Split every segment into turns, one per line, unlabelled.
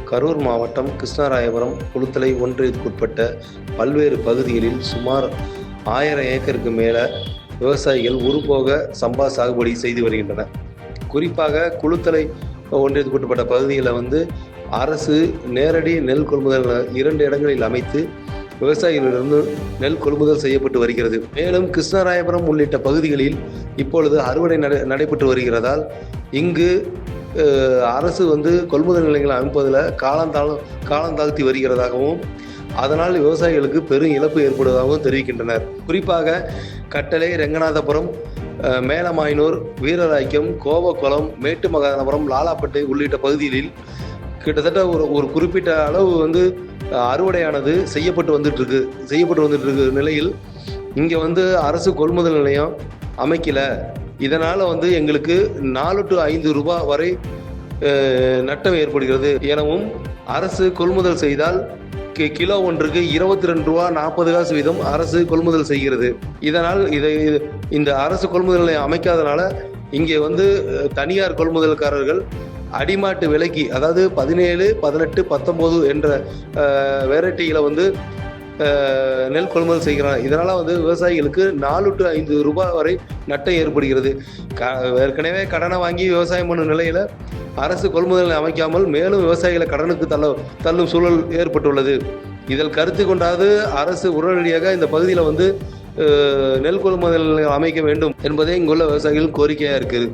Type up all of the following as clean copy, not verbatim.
கரூர் மாவட்டம் கிருஷ்ணராயபுரம் குளுத்தலை ஒன்றியத்துக்குட்பட்ட பல்வேறு பகுதிகளில் சுமார் 1000 ஏக்கருக்கு மேல விவசாயிகள் ஒருபோக சம்பா சாகுபடி செய்து வருகின்றனர். குறிப்பாக குளுத்தலை ஒன்றியத்துக்குட்பட்ட பகுதிகளில் அரசு நேரடி நெல் கொள்முதல் 2 இடங்களில் அமைத்து விவசாயிகளிலிருந்து நெல் கொள்முதல் செய்யப்பட்டு வருகிறது. மேலும் கிருஷ்ணராயபுரம் உள்ளிட்ட பகுதிகளில் இப்பொழுது அறுவடை நடைபெற்று வருகிறதால் இங்கு அரசு கொள்முதல் நிலையங்களை அமைப்பதில் காலந்தாழ்த்தி வருகிறதாகவும் அதனால் விவசாயிகளுக்கு பெரும் இழப்பு ஏற்படுவதாகவும் தெரிவிக்கின்றனர். குறிப்பாக கட்டளை, ரெங்கநாதபுரம், மேலமாயனூர், வீரராய்க்கம், கோவக்குளம், மேட்டுமகாதனபுரம், லாலாப்பட்டை உள்ளிட்ட பகுதிகளில் கிட்டத்தட்ட ஒரு குறிப்பிட்ட அளவு அறுவடையானது செய்யப்பட்டு வந்துட்டு இருக்கு நிலையில் இங்கே அரசு கொள்முதல் நிலையம் அமைக்கல. இதனால் எங்களுக்கு 4 to 5 ரூபாய் வரை நட்டம் ஏற்படுகிறது எனவும், அரசு கொள்முதல் செய்தால் கிலோ ஒன்றுக்கு 22 ரூபா 40 காசு வீதம் அரசு கொள்முதல் செய்கிறது. இதனால் இந்த அரசு கொள்முதல் நிலையம் அமைக்காதனால இங்கே தனியார் கொள்முதல்காரர்கள் அடிமாட்டு விலைக்கு, அதாவது 17, 18, 19 என்ற வெரைட்டிகளை நெல் கொள்முதல் செய்கிறார். இதனால் விவசாயிகளுக்கு 4 to 5 ரூபாய் வரை நட்டம் ஏற்படுகிறது. ஏற்கனவே கடனை வாங்கி விவசாயம் பண்ணும் நிலையில் அரசு கொள்முதல் அமைக்காமல் மேலும் விவசாயிகளை கடனுக்கு தள்ளும் சூழல் ஏற்பட்டுள்ளது. இதில் கருத்து கொண்டாது அரசு உடனடியாக இந்த பகுதியில் நெல் கொள்முதல் அமைக்க வேண்டும் என்பதே இங்குள்ள விவசாயிகள் கோரிக்கையாக இருக்குது.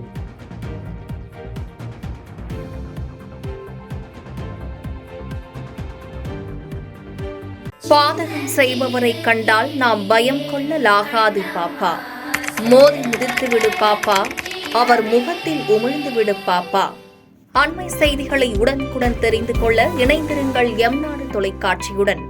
பாதகம் செய்பவரை கண்டால் நாம் பயம் கொள்ளலாகாது பாப்பா. மோதி மிதித்து விடு பாப்பா, அவர் முகத்தில் உமிழ்ந்து விடு பாப்பா. அண்மை செய்திகளை உடனுக்குடன் தெரிந்து கொள்ள இணைந்திருங்கள் எம் நாடு தொலைக்காட்சியுடன்.